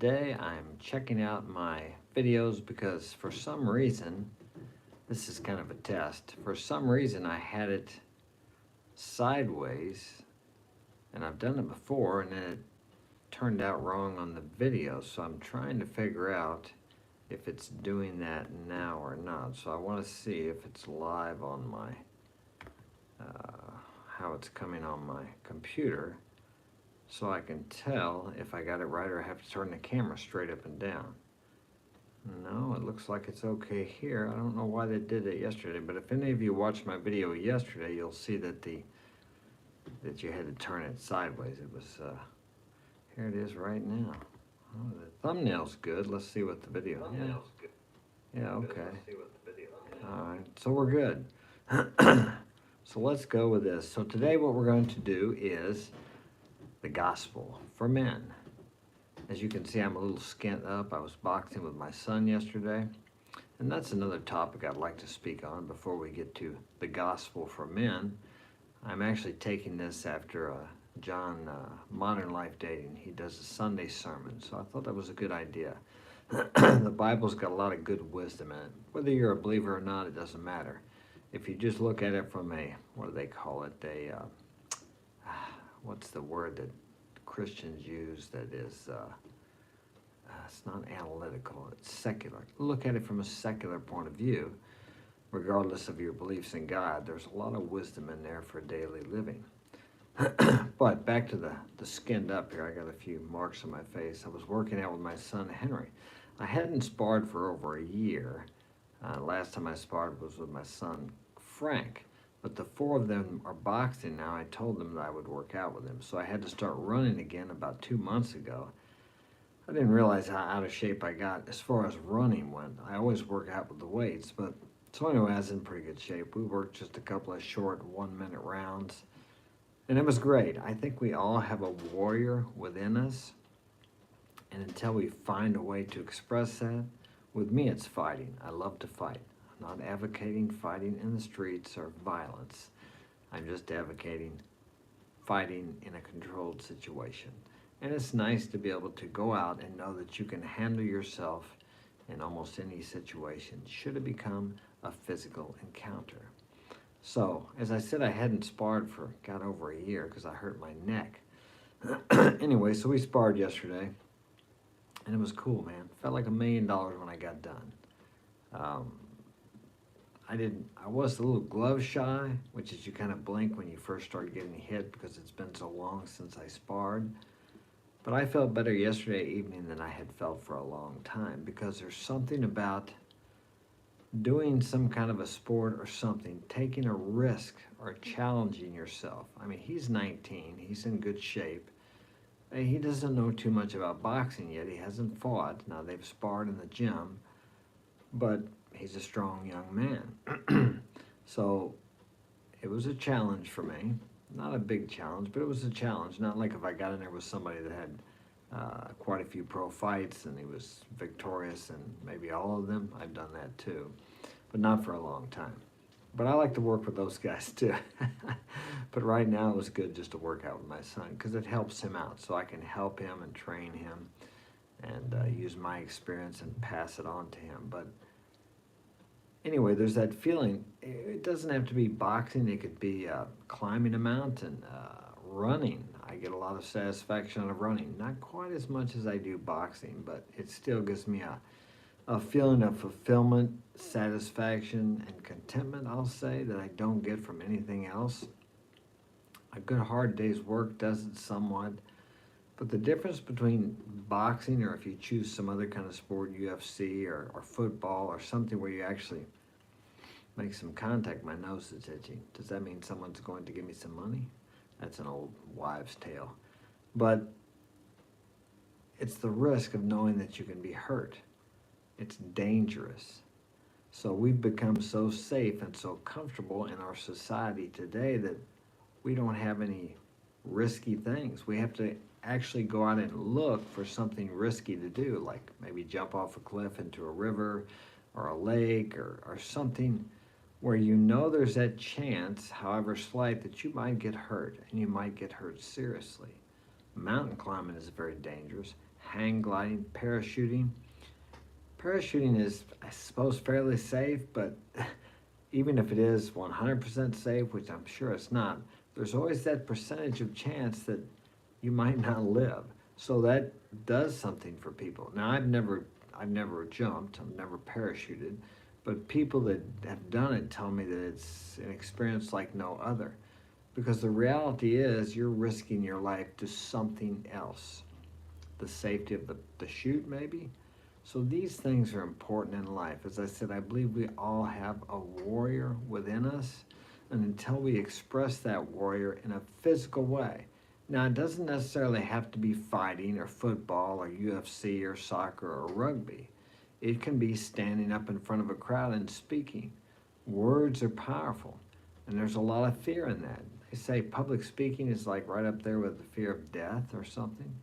today I'm checking out my videos because for some reason, this is kind of a test. For some reason I had it sideways, and I've done it before and then it turned out wrong on the video. So I'm trying to figure out if it's doing that now or not. So I want to see if it's live on my, how it's coming on my computer, so I can tell if I got it right or I have to turn the camera straight up and down. No, it looks like it's okay here. I don't know why they did it yesterday, but if any of you watched my video yesterday, you'll see that you had to turn it sideways. It was, here it is right now. Oh, the thumbnail's good. Let's see what the video. Yeah, okay. All right, so we're good. So let's go with this. So today what we're going to do is the gospel for men. As you can see, I'm a little skint up. I was boxing with my son yesterday, and that's another topic I'd like to speak on before we get to the gospel for men. I'm actually taking this after John, Modern Life Dating. He does a Sunday sermon, so I thought that was a good idea. The Bible's got a lot of good wisdom in it. Whether you're a believer or not, it doesn't matter. If you just look at it from a, what do they call it, what's the word that Christians use that is, it's not analytical, it's secular. Look at it from a secular point of view, regardless of your beliefs in God. There's a lot of wisdom in there for daily living. But back to the skinned up here, I got a few marks on my face. I was working out with my son Henry. I hadn't sparred for over a year. Last time I sparred was with my son Frank. But the four of them are boxing now. I told them that I would work out with them. So I had to start running again about 2 months ago. I didn't realize how out of shape I got as far as running went. I always work out with the weights, but so anyway, I was in pretty good shape. We worked just a couple of short 1-minute rounds, and it was great. I think we all have a warrior within us, and until we find a way to express that, with me it's fighting. I love to fight. I'm not advocating fighting in the streets or violence. I'm just advocating fighting in a controlled situation. And it's nice to be able to go out and know that you can handle yourself in almost any situation, should it become a physical encounter. So, as I said, I hadn't sparred for, over a year because I hurt my neck. Anyway, so we sparred yesterday, and it was cool, man. Felt like $1 million when I got done. I was a little glove shy, which is you kind of blink when you first start getting hit because it's been so long since I sparred. But I felt better yesterday evening than I had felt for a long time, because there's something about doing some kind of a sport or something, taking a risk or challenging yourself. I mean, he's 19, he's in good shape. He doesn't know too much about boxing yet. He hasn't fought. Now, they've sparred in the gym, but he's a strong young man. So it was a challenge for me. Not a big challenge, but it was a challenge. Not like if I got in there with somebody that had quite a few pro fights and he was victorious in maybe all of them. I've done that too, but not for a long time. But I like to work with those guys too. But right now it was good just to work out with my son because it helps him out, so I can help him and train him and use my experience and pass it on to him. But anyway, there's that feeling. It doesn't have to be boxing. It could be climbing a mountain, running. I get a lot of satisfaction out of running. Not quite as much as I do boxing, but it still gives me a feeling of fulfillment, satisfaction, and contentment, I'll say, that I don't get from anything else. A good hard day's work does it somewhat. But the difference between boxing, or if you choose some other kind of sport, UFC or football or something where you actually make some contact, my nose is itching. Does that mean someone's going to give me some money? That's an old wives' tale. But it's the risk of knowing that you can be hurt. It's dangerous. So we've become so safe and so comfortable in our society today that we don't have any risky things. We have to actually go out and look for something risky to do, like maybe jump off a cliff into a river or a lake or something where you know there's that chance, however slight, that you might get hurt, and you might get hurt seriously. Mountain climbing is very dangerous. hang gliding, parachuting. Parachuting is, I suppose, fairly safe, but even if it is 100% safe, which I'm sure it's not, there's always that percentage of chance that you might not live. So that does something for people. Now, I've never jumped, I've never parachuted, but people that have done it tell me that it's an experience like no other. Because the reality is, you're risking your life to something else. The safety of the chute, maybe. So these things are important in life. As I said, I believe we all have a warrior within us, and until we express that warrior in a physical way. Now, it doesn't necessarily have to be fighting or football or UFC or soccer or rugby. It can be standing up in front of a crowd and speaking. Words are powerful, and there's a lot of fear in that. They say public speaking is like right up there with the fear of death or something.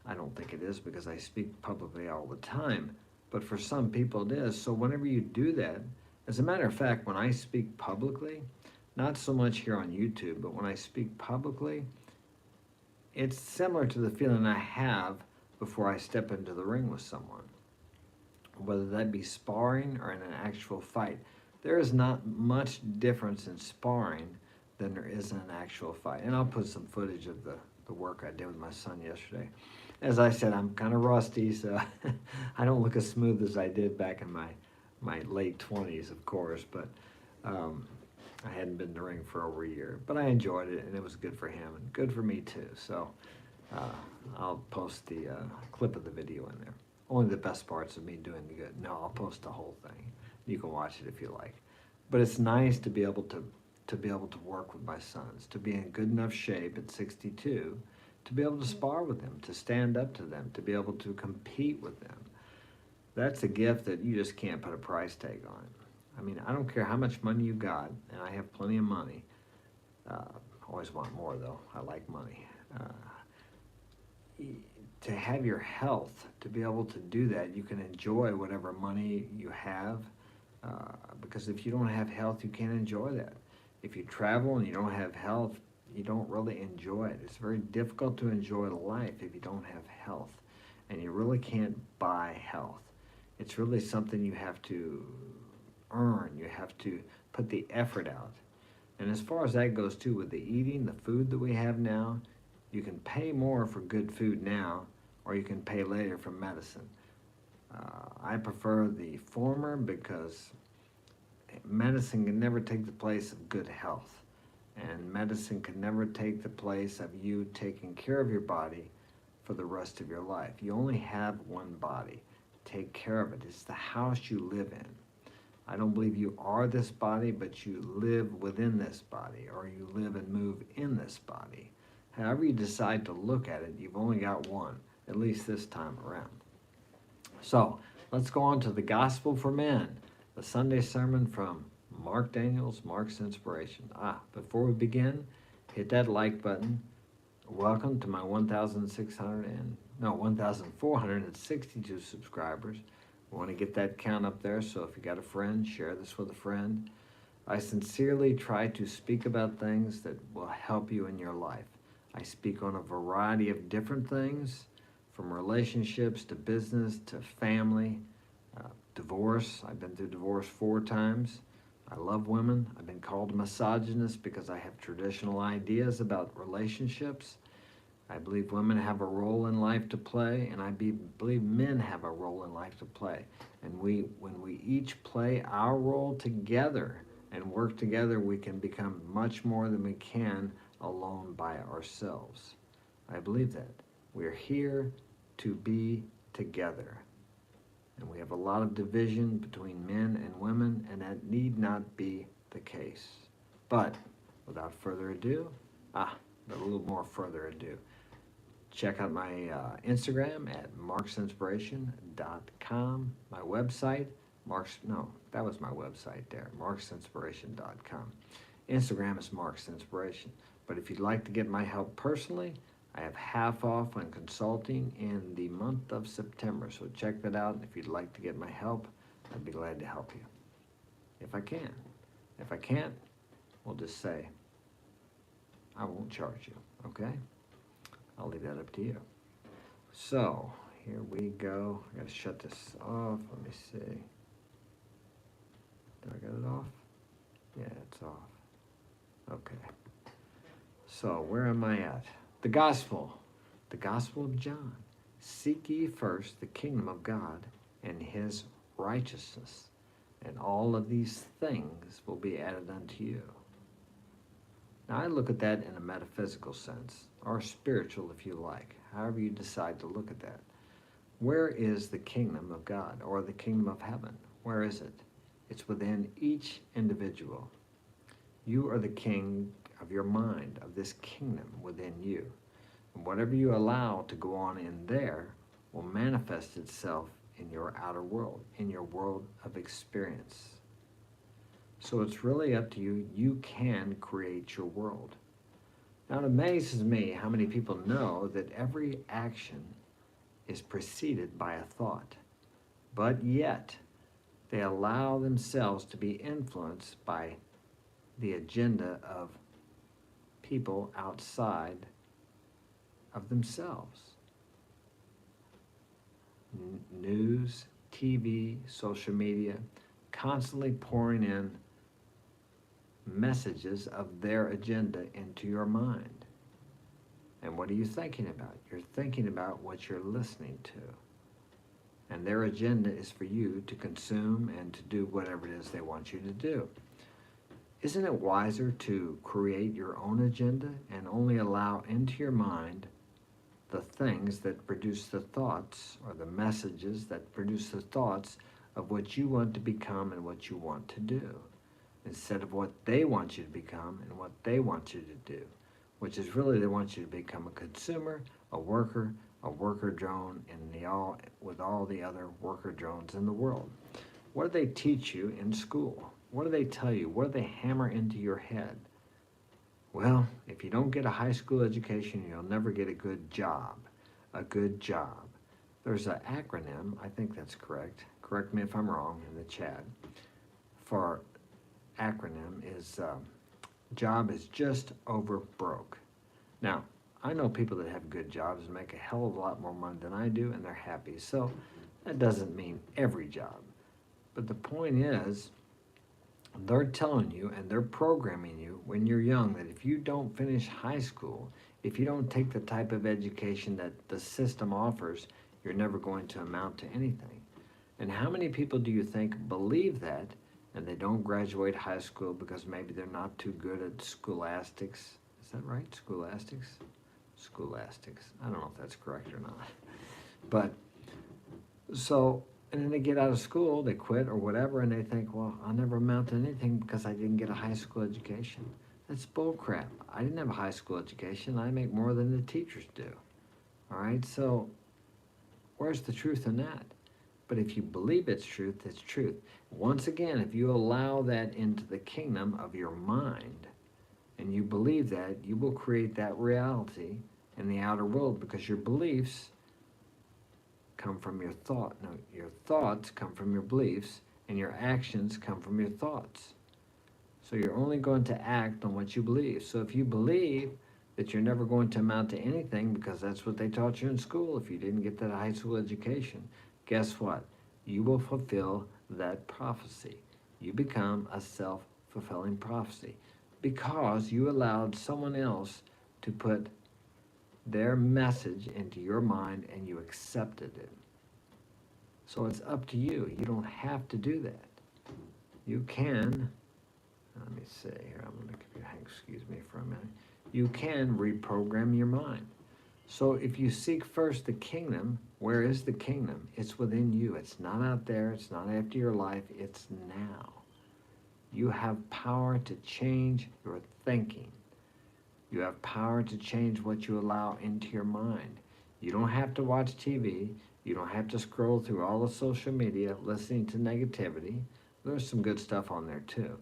I don't think it is, because I speak publicly all the time, but for some people it is. So whenever you do that, as a matter of fact, when I speak publicly, not so much here on YouTube, but when I speak publicly, it's similar to the feeling I have before I step into the ring with someone, whether that be sparring or in an actual fight. There is not much difference in sparring than there is in an actual fight. And I'll put some footage of the work I did with my son yesterday. As I said, I'm kind of rusty, so I don't look as smooth as I did back in my late 20s, of course, but I hadn't been in the ring for over a year. But I enjoyed it, and it was good for him, and good for me too. So I'll post the clip of the video in there. Only the best parts of me doing the good. No, I'll post the whole thing. You can watch it if you like. But it's nice to be able to work with my sons, to be in good enough shape at 62, to be able to spar with them, to stand up to them, to be able to compete with them. That's a gift that you just can't put a price tag on. I mean, I don't care how much money you got, and I have plenty of money. Always want more, though. I like money. To have your health, to be able to do that, you can enjoy whatever money you have, because if you don't have health, you can't enjoy that. If you travel and you don't have health, you don't really enjoy it. It's very difficult to enjoy life if you don't have health, and you really can't buy health. It's really something you have to earn. You have to put the effort out. And as far as that goes too, with the eating, the food that we have now, you can pay more for good food now, or you can pay later for medicine. I prefer the former, because medicine can never take the place of good health. And medicine can never take the place of you taking care of your body for the rest of your life. You only have one body. Take care of it. It's the house you live in. I don't believe you are this body, but you live within this body, or you live and move in this body. However you decide to look at it, you've only got one, at least this time around. So let's go on to the Gospel for Men, the Sunday sermon from Mark Daniels, Mark's Inspiration. Before we begin, hit that like button. Welcome to my 1,462 subscribers. We want to get that count up there, so if you got a friend, share this with a friend. I sincerely try to speak about things that will help you in your life. I speak on a variety of different things, from relationships to business to family, divorce. I've been through divorce 4 times. I love women. I've been called a misogynist because I have traditional ideas about relationships. I believe women have a role in life to play, and I believe men have a role in life to play. And when we each play our role together and work together, we can become much more than we can alone by ourselves. I believe that. We're here to be together. And we have a lot of division between men and women, and that need not be the case. But without further ado, a little more further ado, check out my Instagram at marksinspiration.com, my website, that was my website there, marksinspiration.com. Instagram is Mark's Inspiration. But if you'd like to get my help personally, I have half off on consulting in the month of September. So check that out. If you'd like to get my help, I'd be glad to help you. If I can. If I can't, we'll just say, I won't charge you, okay? I'll leave that up to you. So, here we go. I gotta shut this off. Let me see. Did I get it off? Yeah, it's off. Okay. So, where am I at? The Gospel. The Gospel of John. Seek ye first the kingdom of God and his righteousness, and all of these things will be added unto you. Now, I look at that in a metaphysical sense, or spiritual if you like, however you decide to look at that. Where is the kingdom of God, or the kingdom of heaven? Where is it? It's within each individual. You are the king of your mind, of this kingdom within you. And whatever you allow to go on in there will manifest itself in your outer world, in your world of experience. So it's really up to you. You can create your world. Now it amazes me how many people know that every action is preceded by a thought, but yet they allow themselves to be influenced by the agenda of people outside of themselves. News, TV, social media, constantly pouring in messages of their agenda into your mind. And what are you thinking about? You're thinking about what you're listening to. And their agenda is for you to consume and to do whatever it is they want you to do. Isn't it wiser to create your own agenda and only allow into your mind the things that produce the thoughts, or the messages that produce the thoughts of what you want to become and what you want to do, instead of what they want you to become and what they want you to do, which is really they want you to become a consumer, a worker drone, and with all the other worker drones in the world. What do they teach you in school? What do they tell you? What do they hammer into your head? Well, if you don't get a high school education, you'll never get a good job. A good job. There's an acronym, I think that's correct. Correct me if I'm wrong in the chat. For acronym is job is just over broke. Now, I know people that have good jobs and make a hell of a lot more money than I do, and they're happy. So that doesn't mean every job. But the point is, they're telling you and they're programming you when you're young that if you don't finish high school, if you don't take the type of education that the system offers, you're never going to amount to anything. And how many people do you think believe that and they don't graduate high school because maybe they're not too good at scholastics? Is that right? Scholastics? Scholastics. I don't know if that's correct or not. But so, and then they get out of school, they quit or whatever, and they think, well, I'll never amount to anything because I didn't get a high school education. That's bull crap. I didn't have a high school education. I make more than the teachers do. All right, so where's the truth in that? But if you believe it's truth, it's truth. Once again, if you allow that into the kingdom of your mind, and you believe that, you will create that reality in the outer world, because your beliefs come from your thought. No, your thoughts come from your beliefs, and your actions come from your thoughts. So you're only going to act on what you believe. So if you believe that you're never going to amount to anything because that's what they taught you in school, if you didn't get that high school education, guess what? You will fulfill that prophecy. You become a self-fulfilling prophecy because you allowed someone else to put their message into your mind and you accepted it. So it's up to you. You don't have to do that. You can, let me see here, I'm going to give you, excuse me for a minute. You can reprogram your mind. So if you seek first the kingdom, where is the kingdom? It's within you. It's not out there. It's not after your life. It's now. You have power to change your thinking. You have power to change what you allow into your mind. You don't have to watch TV. You don't have to scroll through all the social media listening to negativity. There's some good stuff on there too.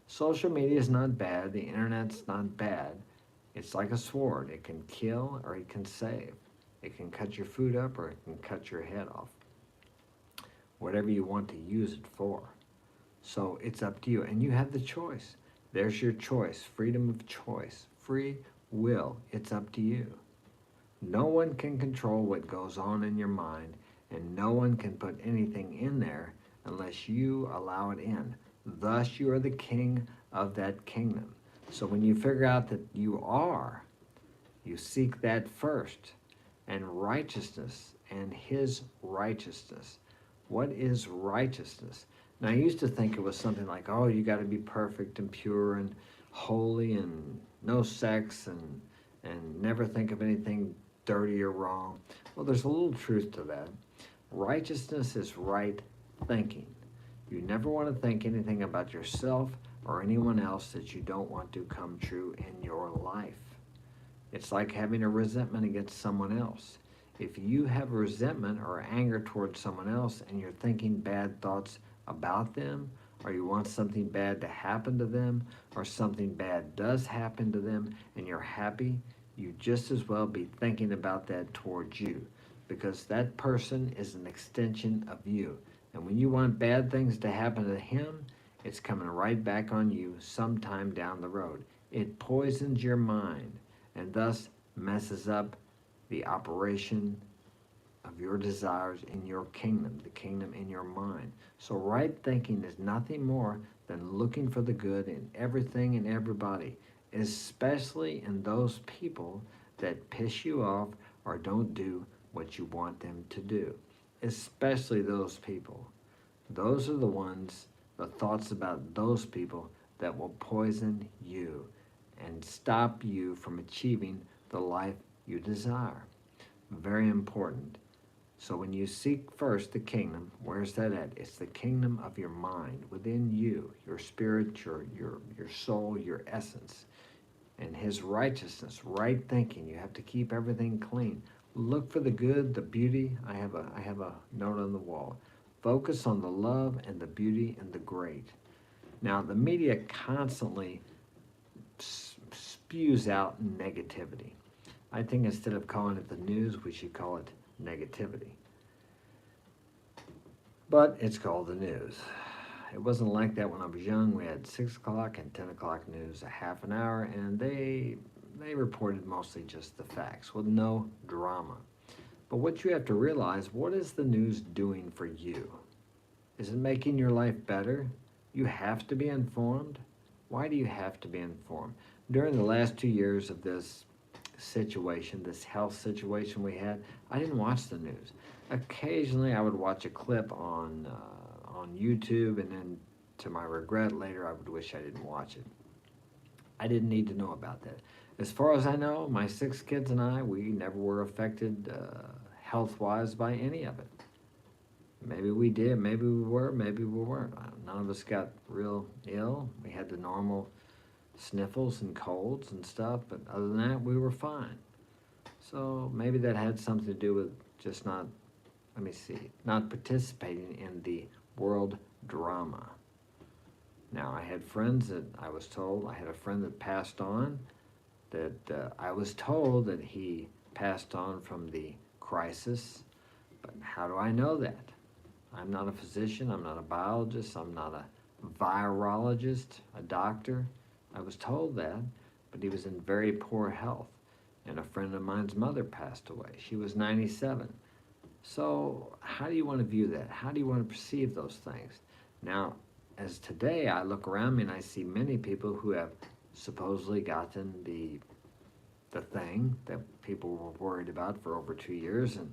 Social media is not bad. The internet's not bad. It's like a sword. It can kill or it can save. It can cut your food up or it can cut your head off. Whatever you want to use it for. So it's up to you. And you have the choice. There's your choice. Freedom of choice. Free will. It's up to you. No one can control what goes on in your mind, and no one can put anything in there unless you allow it in. Thus, you are the king of that kingdom. So when you figure out that you seek that first, and righteousness and his righteousness. What is righteousness? Now, I used to think it was something like, oh, you got to be perfect and pure and holy and no sex and never think of anything dirty or wrong. Well, there's a little truth to that. Righteousness is right thinking. You never want to think anything about yourself or anyone else that you don't want to come true in your life. It's like having a resentment against someone else. If you have resentment or anger towards someone else and you're thinking bad thoughts about them, or you want something bad to happen to them, or something bad does happen to them, and you're happy, you just as well be thinking about that towards you, because that person is an extension of you. And when you want bad things to happen to him, it's coming right back on you sometime down the road. It poisons your mind and thus messes up the operation of your desires in your kingdom, the kingdom in your mind. So right thinking is nothing more than looking for the good in everything and everybody, especially in those people that piss you off or don't do what you want them to do. Especially those people. Those are the thoughts about those people that will poison you and stop you from achieving the life you desire. Very important. So when you seek first the kingdom, where's that at? It's the kingdom of your mind, within you, your spirit, your soul, your essence. And his righteousness, right thinking. You have to keep everything clean. Look for the good, the beauty. I have a note on the wall. Focus on the love and the beauty and the great. Now, the media constantly spews out negativity. I think instead of calling it the news, we should call it negativity. But it's called the news. It wasn't like that when I was young. We had 6 o'clock and 10 o'clock news, a half an hour, and they reported mostly just the facts with no drama. But what you have to realize, what is the news doing for you? Is it making your life better? You have to be informed. Why do you have to be informed? During the last 2 years of this situation, this health situation we had, I didn't watch the news. Occasionally I would watch a clip on YouTube, and then to my regret later I would wish I didn't watch it. I didn't need to know about that. As far as I know, my 6 kids and I, we never were affected health-wise by any of it. Maybe we did, maybe we were, maybe we weren't. None of us got real ill. We had the normal sniffles and colds and stuff, but other than that, we were fine. So maybe that had something to do with just not participating in the world drama. Now, I had friends that I was told, I had a friend that passed on, that I was told that he passed on from the crisis, but how do I know that? I'm not a physician, I'm not a biologist, I'm not a virologist, a doctor. I was told that, but he was in very poor health. And a friend of mine's mother passed away. She was 97. So how do you want to view that? How do you want to perceive those things? Now, as today I look around me and I see many people who have supposedly gotten the thing that people were worried about for over 2 years, and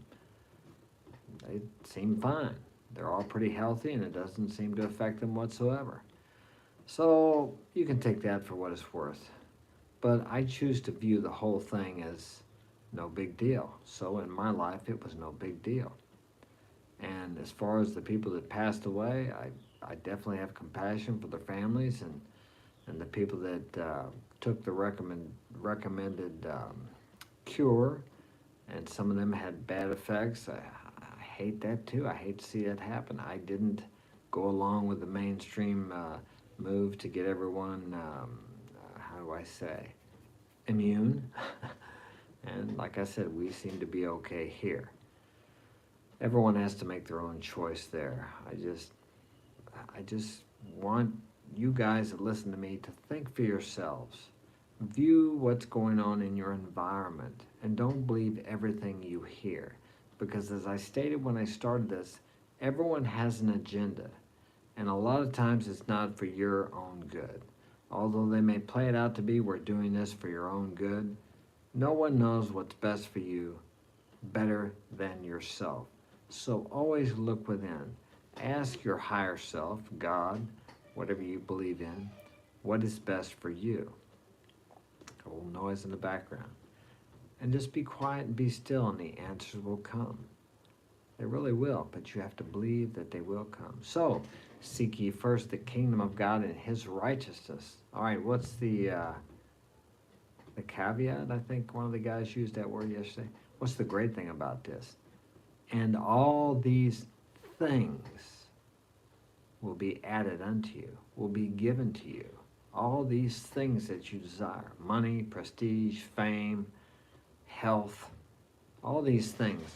they seem fine. They're all pretty healthy, and it doesn't seem to affect them whatsoever. So you can take that for what it's worth. But I choose to view the whole thing as no big deal. So in my life, it was no big deal. And as far as the people that passed away, I definitely have compassion for their families and the people that took the recommended cure, and some of them had bad effects. I hate that too. I hate to see that happen. I didn't go along with the mainstream move to get everyone, how do I say, immune. And like I said, we seem to be okay here. Everyone has to make their own choice there. I just want you guys that listen to me to think for yourselves. View what's going on in your environment and don't believe everything you hear. Because as I stated when I started this, everyone has an agenda. And a lot of times it's not for your own good. Although they may play it out to be, we're doing this for your own good, no one knows what's best for you better than yourself. So always look within. Ask your higher self, God, whatever you believe in, what is best for you. A little noise in the background. And just be quiet and be still, and the answers will come. They really will, but you have to believe that they will come. So, seek ye first the kingdom of God and his righteousness. All right, what's the caveat? I think one of the guys used that word yesterday. What's the great thing about this? And all these things will be added unto you, will be given to you. All these things that you desire, money, prestige, fame, health, all these things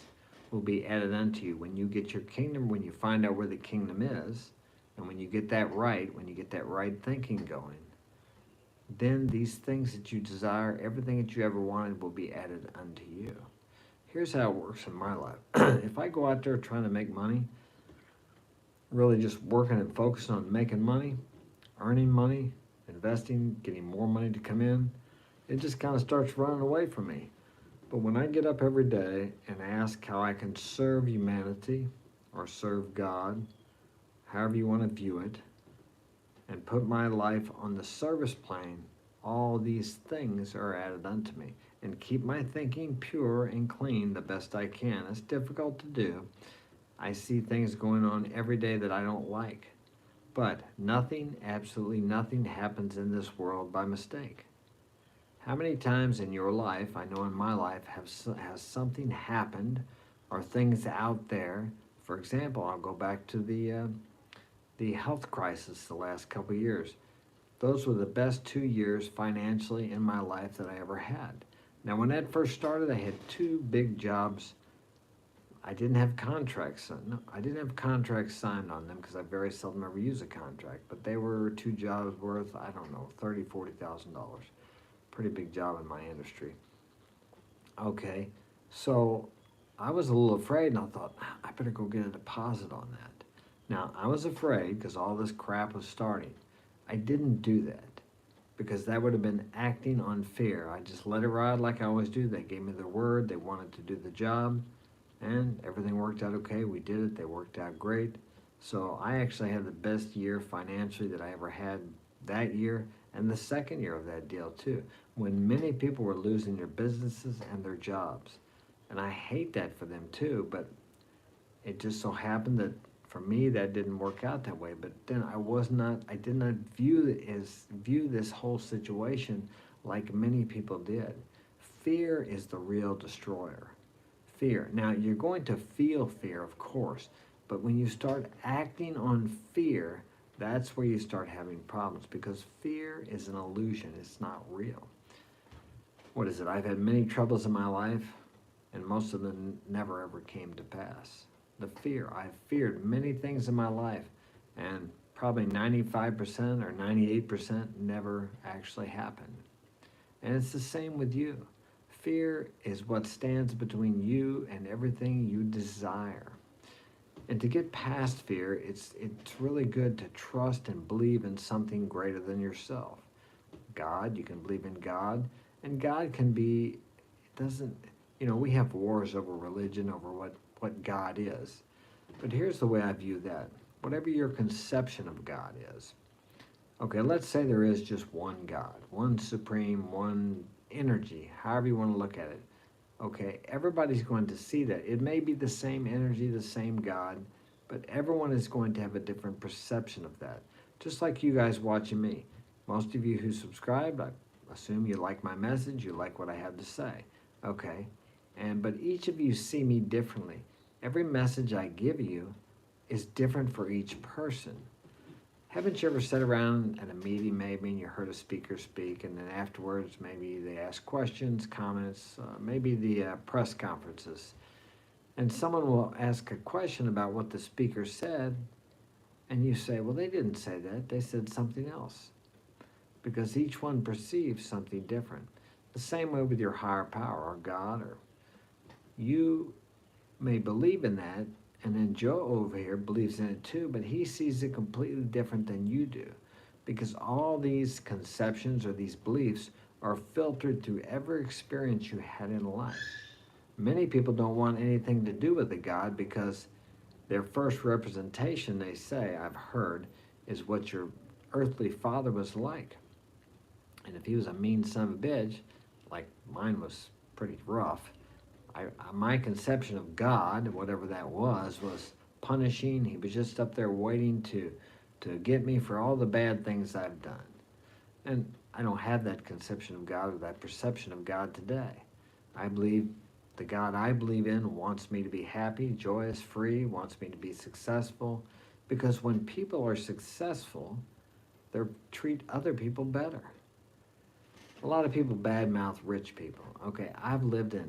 will be added unto you when you get your kingdom, when you find out where the kingdom is, and when you get that right, when you get that right thinking going, then these things that you desire, everything that you ever wanted will be added unto you. Here's how it works in my life. If I go out there trying to make money, really just working and focusing on making money, earning money, investing, getting more money to come in, it just kind of starts running away from me. But when I get up every day and ask how I can serve humanity or serve God, however you want to view it, and put my life on the service plane, all these things are added unto me. And keep my thinking pure and clean the best I can. It's difficult to do. I see things going on every day that I don't like. But nothing, absolutely nothing happens in this world by mistake. How many times in your life, I know in my life, has something happened or things out there? For example, I'll go back to the health crisis the last couple of years. Those were the best 2 years financially in my life that I ever had. Now, when that first started, I had 2 big jobs. I didn't have contracts. No, I didn't have contracts signed on them because I very seldom ever use a contract. But they were 2 jobs worth, I don't know, $30,000, $40,000. Pretty big job in my industry. Okay, so I was a little afraid, and I thought, I better go get a deposit on that. Now, I was afraid because all this crap was starting. I didn't do that because that would have been acting on fear. I just let it ride like I always do. They gave me their word. They wanted to do the job, and everything worked out okay. We did it. They worked out great. So I actually had the best year financially that I ever had that year, and the second year of that deal too, when many people were losing their businesses and their jobs. And I hate that for them too, but it just so happened that for me that didn't work out that way. But then I did not view this whole situation like many people did. Fear is the real destroyer. Fear. Now you're going to feel fear, of course, but when you start acting on fear, that's where you start having problems, because fear is an illusion. It's not real. What is it? I've had many troubles in my life, and most of them never ever came to pass. The fear. I've feared many things in my life, and probably 95% or 98% never actually happened. And it's the same with you. Fear is what stands between you and everything you desire. And to get past fear, it's really good to trust and believe in something greater than yourself. God, you can believe in God, and God can be, it doesn't, we have wars over religion, over what God is. But here's the way I view that. Whatever your conception of God is. Okay, let's say there is just one God, one supreme, one energy, however you want to look at it. Okay, everybody's going to see that. It may be the same energy, the same God, but everyone is going to have a different perception of that. Just like you guys watching me. Most of you who subscribe, I assume you like my message, you like what I have to say. Okay, but each of you see me differently. Every message I give you is different for each person. Haven't you ever sat around at a meeting maybe and you heard a speaker speak, and then afterwards maybe they ask questions, comments, maybe the press conferences, and someone will ask a question about what the speaker said, and you say, well, they didn't say that, they said something else. because each one perceives something different. The same way with your higher power or God, or you may believe in that, and then Joe over here believes in it too, but he sees it completely different than you do, because all these conceptions or these beliefs are filtered through every experience you had in life. Many people don't want anything to do with the God because their first representation, they say, I've heard, is what your earthly father was like. And if he was a mean son of a bitch, like mine was pretty rough, my conception of God, whatever that was punishing. He was just up there waiting to get me for all the bad things I've done. And I don't have that conception of God or that perception of God today. I believe the God I believe in wants me to be happy, joyous, free, wants me to be successful. Because when people are successful, they treat other people better. A lot of people badmouth rich people. Okay, I've lived in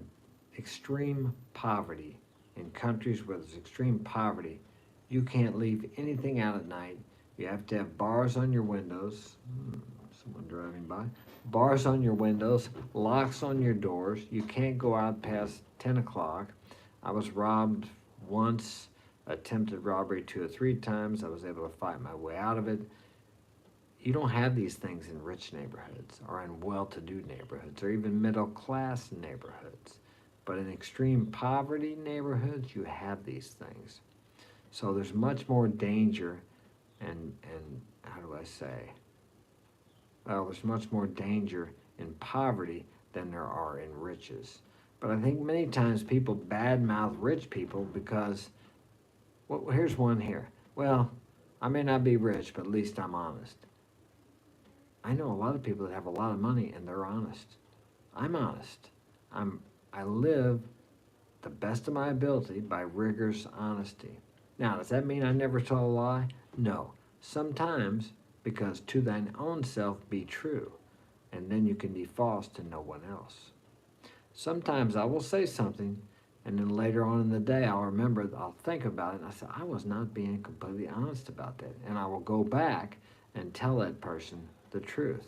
extreme poverty in countries where there's extreme poverty. You can't leave anything out at night. You have to have bars on your windows. Someone driving by. Bars on your windows, locks on your doors. You can't go out past 10 o'clock. I was robbed once, attempted robbery 2 or 3 times. I was able to fight my way out of it. You don't have these things in rich neighborhoods or in well-to-do neighborhoods or even middle-class neighborhoods. But in extreme poverty neighborhoods, you have these things. So there's much more danger and how do I say? Well, there's much more danger in poverty than there are in riches. But I think many times people badmouth rich people because, well, here's one here. Well, I may not be rich, but at least I'm honest. I know a lot of people that have a lot of money and they're honest. I'm honest. I live the best of my ability by rigorous honesty. Now, does that mean I never tell a lie? No. Sometimes, because to thine own self be true, and then you can be false to no one else. Sometimes I will say something, and then later on in the day I'll remember, I'll think about it, and I say, I was not being completely honest about that. And I will go back and tell that person the truth.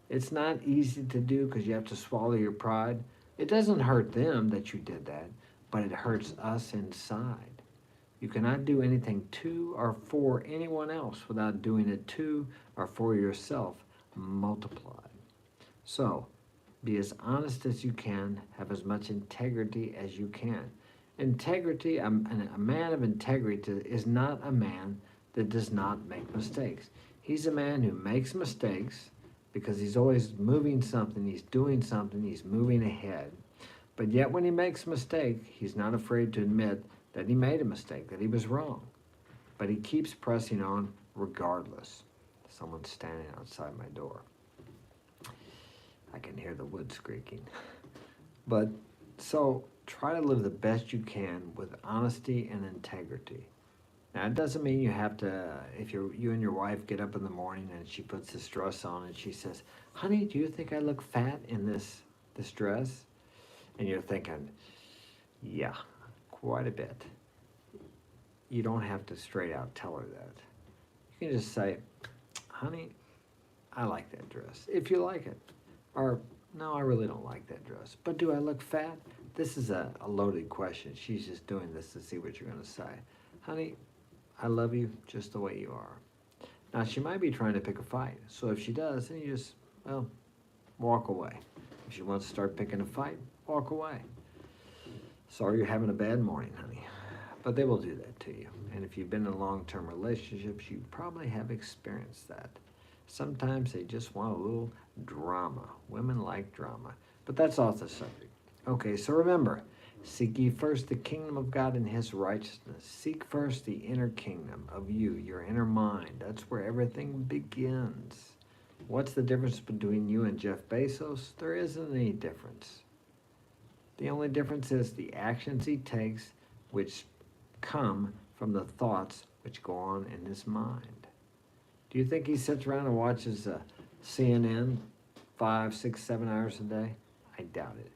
It's not easy to do because you have to swallow your pride. It doesn't hurt them that you did that, but it hurts us inside. You cannot do anything to or for anyone else without doing it to or for yourself multiplied. So, be as honest as you can, have as much integrity as you can. Integrity, a man of integrity is not a man that does not make mistakes. He's a man who makes mistakes because he's always moving something, he's doing something, he's moving ahead. But yet when he makes a mistake, he's not afraid to admit that he made a mistake, that he was wrong. But he keeps pressing on regardless. Someone's standing outside my door. I can hear the wood squeaking. But so try to live the best you can with honesty and integrity. Now, it doesn't mean you have to, if you and your wife get up in the morning and she puts this dress on and she says, honey, do you think I look fat in this dress? And you're thinking, yeah, quite a bit. You don't have to straight out tell her that. You can just say, honey, I like that dress, if you like it. Or, no, I really don't like that dress. But do I look fat? This is a loaded question. She's just doing this to see what you're going to say. Honey, I love you just the way you are. Now, she might be trying to pick a fight. So if she does, then you just, well, walk away. If she wants to start picking a fight, walk away. Sorry you're having a bad morning, honey. But they will do that to you. And if you've been in long-term relationships, you probably have experienced that. Sometimes they just want a little drama. Women like drama. But that's off the subject. Okay, so remember, seek ye first the kingdom of God and his righteousness. Seek first the inner kingdom of you, your inner mind. That's where everything begins. What's the difference between you and Jeff Bezos? There isn't any difference. The only difference is the actions he takes, which come from the thoughts which go on in his mind. Do you think he sits around and watches CNN 5, 6, 7 hours a day? I doubt it.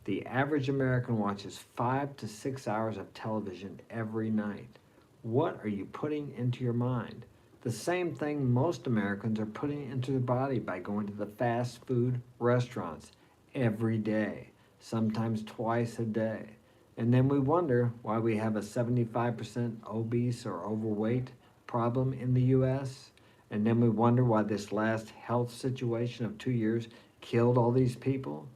The average American watches 5 to 6 hours of television every night. What are you putting into your mind? The same thing most Americans are putting into their body by going to the fast food restaurants every day, sometimes twice a day. And then we wonder why we have a 75% obese or overweight problem in the US. And then we wonder why this last health situation of 2 years killed all these people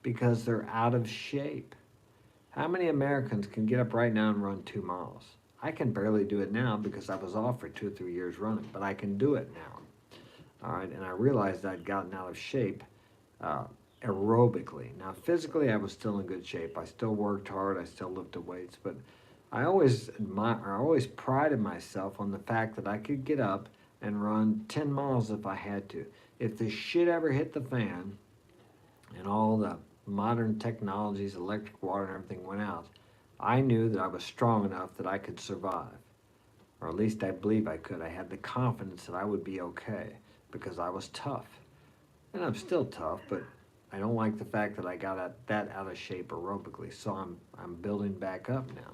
because they're out of shape. How many Americans can get up right now and run 2 miles? I can barely do it now because I was off for 2 or 3 years running, but I can do it now. All right, and I realized I'd gotten out of shape uh, aerobically. Now, physically, I was still in good shape. I still worked hard. I still lifted weights, but I always prided myself on the fact that I could get up and run 10 miles if I had to. If the shit ever hit the fan and all the modern technologies, electric water and everything went out, I knew that I was strong enough that I could survive. Or at least I believe I could. I had the confidence that I would be okay because I was tough. And I'm still tough, but I don't like the fact that I got that out of shape aerobically. So I'm building back up now.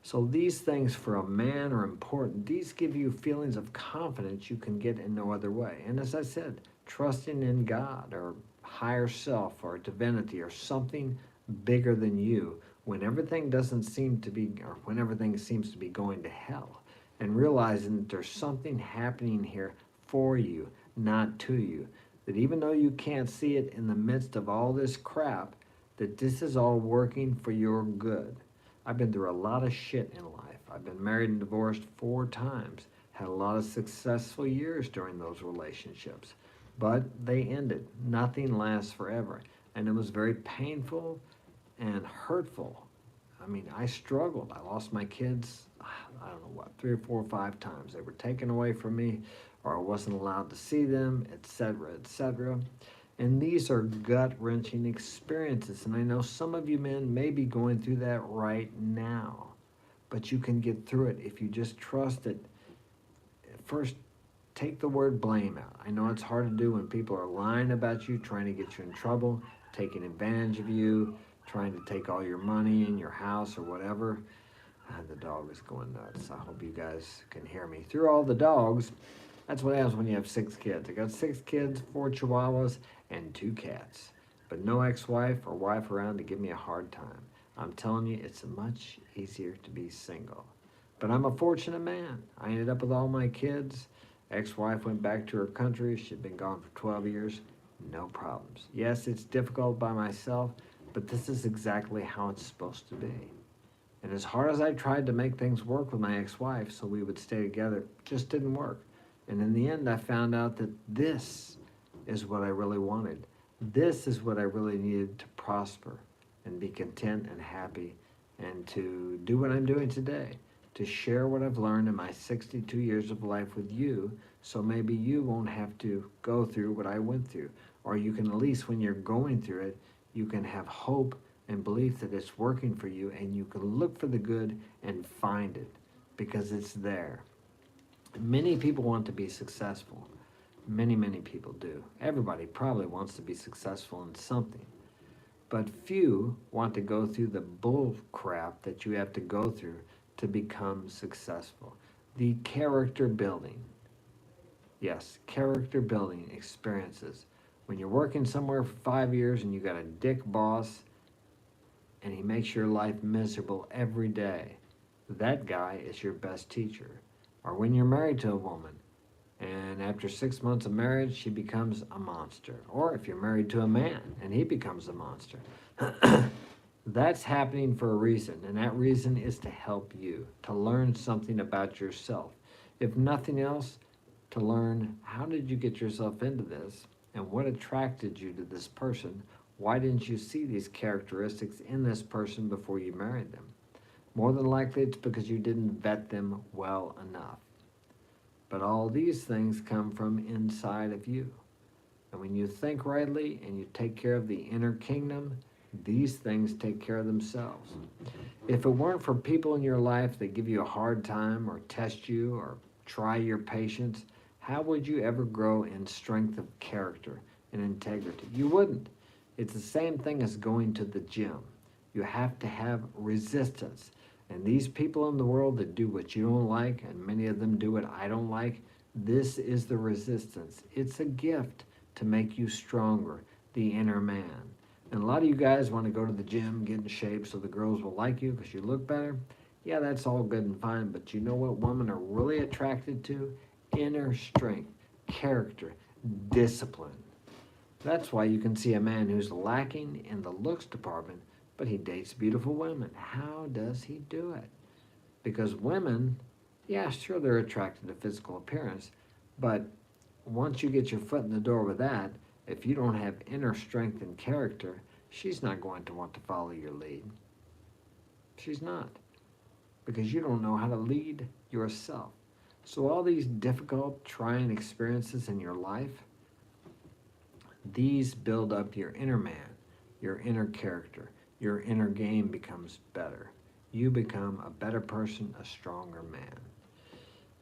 So these things for a man are important. These give you feelings of confidence you can get in no other way. And as I said, trusting in God or higher self or divinity or something bigger than you when everything doesn't seem to be, or when everything seems to be going to hell, and realizing that there's something happening here for you, not to you. That even though you can't see it in the midst of all this crap, that this is all working for your good. I've been through a lot of shit in life. I've been married and divorced 4 times, had a lot of successful years during those relationships, but they ended. Nothing lasts forever. And it was very painful and hurtful. I mean, I struggled. I lost my kids, I don't know what, 3 or 4 or 5 times. They were taken away from me, or I wasn't allowed to see them, etc., etc. And these are gut-wrenching experiences. And I know some of you men may be going through that right now, but you can get through it if you just trust it. First, take the word blame out. I know it's hard to do when people are lying about you, trying to get you in trouble, taking advantage of you, trying to take all your money in your house or whatever. The dog is going nuts. I hope you guys can hear me. Through all the dogs, that's what happens when you have 6 kids. I got 6 kids, 4 chihuahuas, and 2 cats. But no ex-wife or wife around to give me a hard time. I'm telling you, it's much easier to be single. But I'm a fortunate man. I ended up with all my kids. Ex-wife went back to her country. She'd been gone for 12 years. No problems. Yes, it's difficult by myself, but this is exactly how it's supposed to be. And as hard as I tried to make things work with my ex-wife so we would stay together, it just didn't work. And in the end, I found out that this is what I really wanted. This is what I really needed to prosper and be content and happy and to do what I'm doing today, to share what I've learned in my 62 years of life with you, so maybe you won't have to go through what I went through. Or you can, at least when you're going through it, you can have hope and belief that it's working for you, and you can look for the good and find it because it's there. Many people want to be successful. Many, many people do. Everybody probably wants to be successful in something. But few want to go through the bull crap that you have to go through to become successful. The character building. Yes, character building experiences. When you're working somewhere for 5 years and you got a dick boss and he makes your life miserable every day, that guy is your best teacher. Or when you're married to a woman and after 6 months of marriage she becomes a monster. Or if you're married to a man and he becomes a monster. That's happening for a reason, and that reason is to help you, to learn something about yourself. If nothing else, to learn how did you get yourself into this and what attracted you to this person. Why didn't you see these characteristics in this person before you married them? More than likely, it's because you didn't vet them well enough. But all these things come from inside of you. And when you think rightly and you take care of the inner kingdom, these things take care of themselves. If it weren't for people in your life that give you a hard time or test you or try your patience, how would you ever grow in strength of character and integrity? You wouldn't. It's the same thing as going to the gym. You have to have resistance. And these people in the world that do what you don't like, and many of them do what I don't like, this is the resistance. It's a gift to make you stronger, the inner man. And a lot of you guys want to go to the gym, get in shape so the girls will like you because you look better. Yeah, that's all good and fine, but you know what women are really attracted to? Inner strength, character, discipline. That's why you can see a man who's lacking in the looks department, but he dates beautiful women. How does he do it? Because women, yeah, sure, they're attracted to physical appearance, but once you get your foot in the door with that, if you don't have inner strength and character, she's not going to want to follow your lead. She's not, because you don't know how to lead yourself. So all these difficult, trying experiences in your life, these build up your inner man, your inner character. Your inner game becomes better. You become a better person, a stronger man.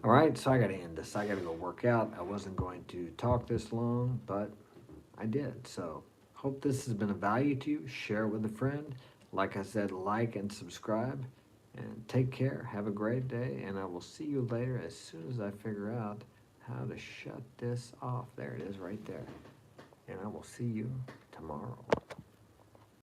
All right, so I got to end this. I got to go work out. I wasn't going to talk this long, but I did. So hope this has been of value to you. Share it with a friend. Like I said, like and subscribe. And take care. Have a great day. And I will see you later as soon as I figure out how to shut this off. There it is right there. And I will see you tomorrow.